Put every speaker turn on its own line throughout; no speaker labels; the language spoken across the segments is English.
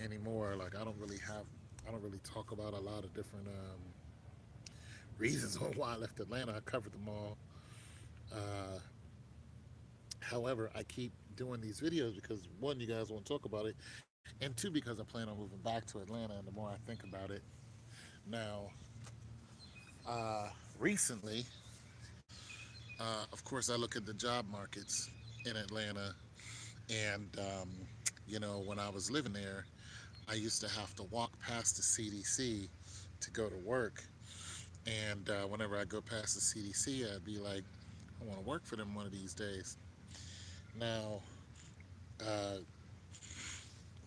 anymore. Like I don't really talk about a lot of different reasons on why I left Atlanta. I covered them all. Uh, However, I keep doing these videos because one, you guys want to talk about it, and two, because I plan on moving back to Atlanta. And the more I think about it now, uh, recently, of course, I look at the job markets in Atlanta, and when I was living there, I used to have to walk past the CDC to go to work. And whenever I go past the CDC, I'd be like, I want to work for them one of these days. Now, uh,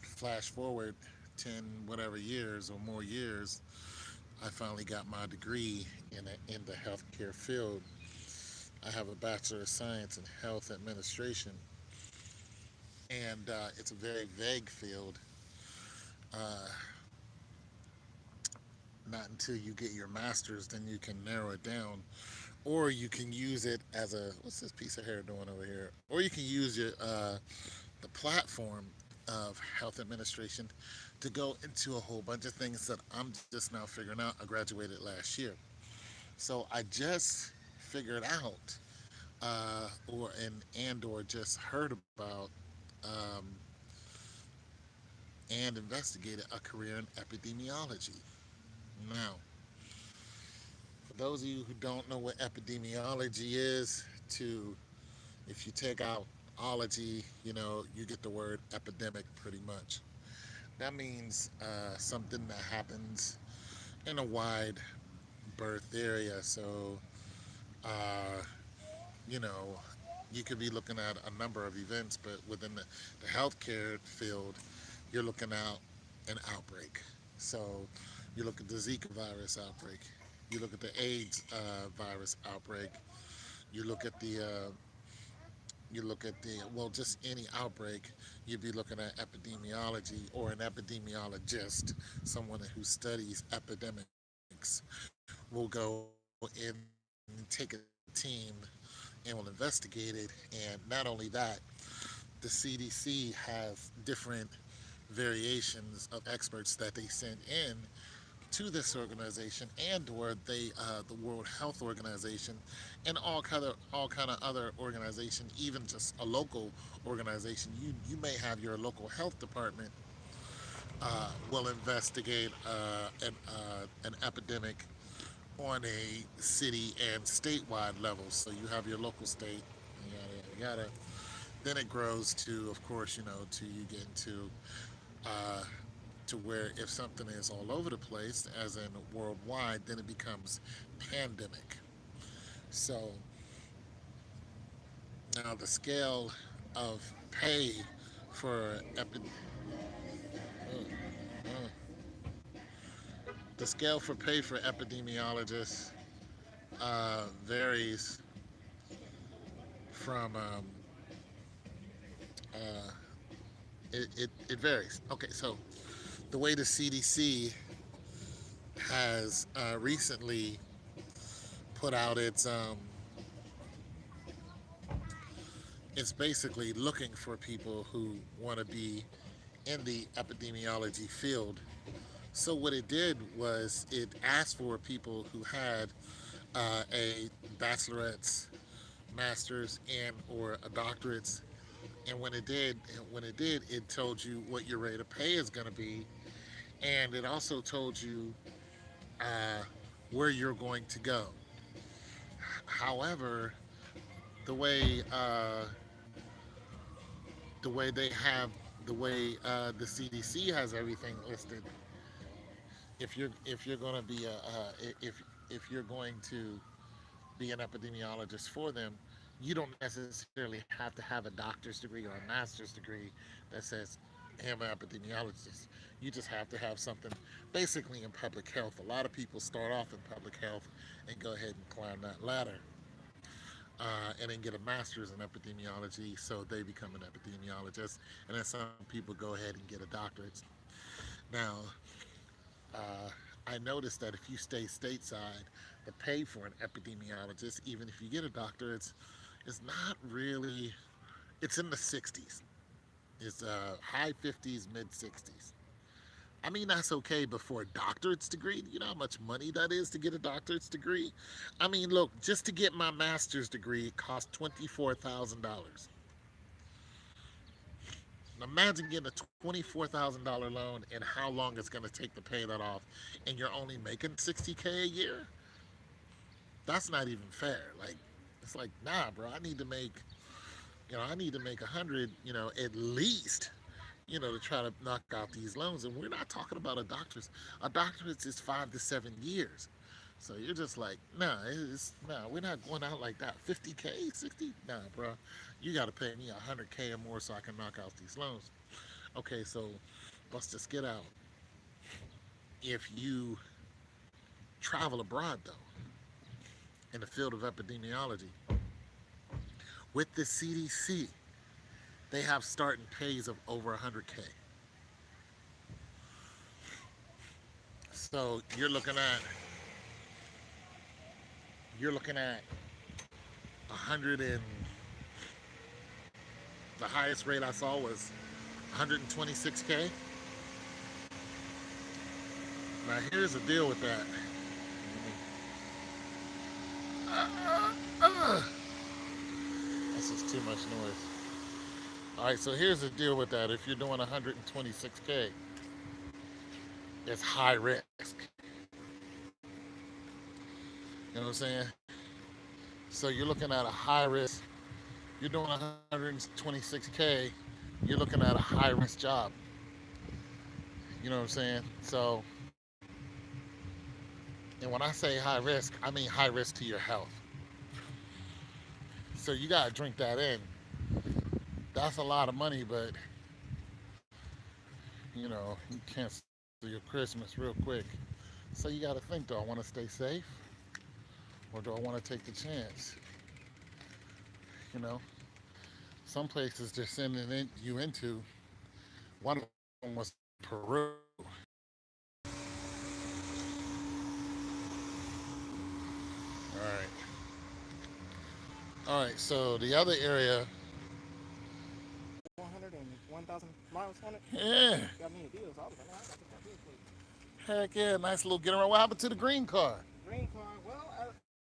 flash forward 10 whatever years or more years, I finally got my degree in the healthcare field. I have a Bachelor of Science in Health Administration, and it's a very vague field. Uh, Not until you get your master's, then you can narrow it down, or you can use it as a what's this piece of hair doing over here? Or you can use the platform of health administration to go into a whole bunch of things that I'm just now figuring out. I graduated last year, so I just figured out, or just heard about, um, and investigated a career in epidemiology. Now, for those of you who don't know what epidemiology is, to if you take out ology, you get the word epidemic pretty much. That means something that happens in a wide birth area. So, uh, you know, you could be looking at a number of events, but within the healthcare field, you're looking at an outbreak. So, you look at the Zika virus outbreak, you look at the AIDS virus outbreak, you look at well, just any outbreak, you'd be looking at epidemiology or an epidemiologist, someone who studies epidemics, will go in and take a team and will investigate it. And not only that, the CDC has different variations of experts that they send in to this organization, and or the World Health Organization, and all kind of other organization, even just a local organization. You may have your local health department will investigate an epidemic on a city and statewide level. So you have your local state, yada yada yada. Then it grows to, of course, to you get uh, to where if something is all over the place, as in worldwide, then it becomes pandemic. So now the scale of pay for the scale for pay for epidemiologists varies from uh, it varies. Okay, so the way the CDC has recently put out it's basically looking for people who want to be in the epidemiology field. So what it did was it asked for people who had a bachelorette's, master's, and or a doctorate's. And when it did, it told you what your rate of pay is going to be, and it also told you uh, where you're going to go. However, the way uh, the way they have the way the CDC has everything listed, if you're going to be if you're going to be an epidemiologist for them, you don't necessarily have to have a doctor's degree or a master's degree that says I'm an epidemiologist. You just have to have something basically in public health. A lot of people start off in public health and go ahead and climb that ladder, and then get a master's in epidemiology, so they become an epidemiologist. And then some people go ahead and get a doctorate. Now, uh, I noticed that if you stay stateside, the pay for an epidemiologist, even if you get a doctorate, is not really. It's in the 60s. It's high 50s, mid 60s. I mean, that's okay, but for a doctorate's degree, you know how much money that is to get a doctorate's degree? I mean, look, just to get my master's degree, it cost $24,000. Now imagine getting a $24,000 loan and how long it's going to take to pay that off, and you're only making 60K a year? That's not even fair. Like, it's like, nah, bro, I need to make 100, at least, to try to knock out these loans. And we're not talking about a doctorate is 5 to 7 years. So you're just like, nah, we're not going out like that. 50K, 60, nah, bro, you got to pay me 100K or more so I can knock out these loans. Okay, so let's just get out. If you travel abroad though, in the field of epidemiology, with the CDC, they have starting pays of over 100K. So you're looking at 100, and the highest rate I saw was 126K. Now here's the deal with that. This is too much noise. All right, so here's the deal with that. If you're doing 126K, it's high risk. You know what I'm saying? So you're looking at a high risk. You're doing 126K. You're looking at a high risk job. You know what I'm saying? So, and when I say high risk, I mean high risk to your health. So you gotta drink that in. That's a lot of money, but you cancel your Christmas real quick. So you gotta think: do I want to stay safe, or do I want to take the chance? You know, some places they're sending you into. One of them was Peru. All right. All right. So the other area,
100 and 1,000 miles on it.
yeah,
Got me a deal, so I was like, man, I got to take that deal for you.
heck yeah, nice little get around. What happened to the green card?
Green card. Well,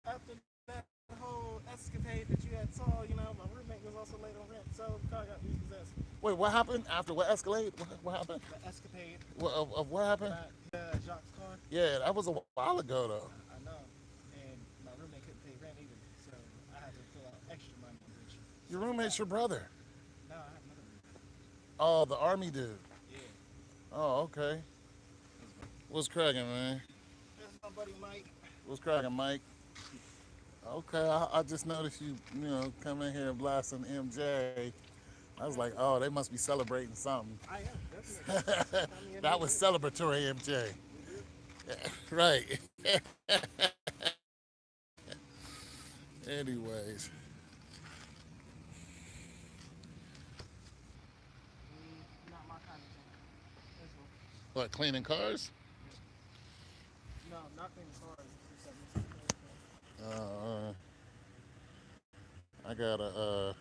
after that whole escapade that you had saw, my roommate was also late on rent, so the car got repossessed.
Wait, what happened after what escalated? What happened?
The escapade
Of what
that
happened?
Jacques' car.
Yeah, that was a while ago though.
I know, and my roommate couldn't pay rent either, so I had to fill out extra money, which
Your
sucked
roommate's
ass.
your brother.
Now I have another roommate.
Oh, the army dude.
Yeah,
Oh, okay.
that's good.
What's cracking, man?
That's my buddy Mike.
What's cracking, Mike? Okay, I just noticed come in here and blasting MJ. I was like, oh, they must be celebrating something.
I am definitely. Got me a new
That was
drink.
celebratory, MJ.
You did.
Right. Anyways,
Not my kind of thing. This one.
what, cleaning cars?
No, not cleaning cars. It's just like,
Uh, I got a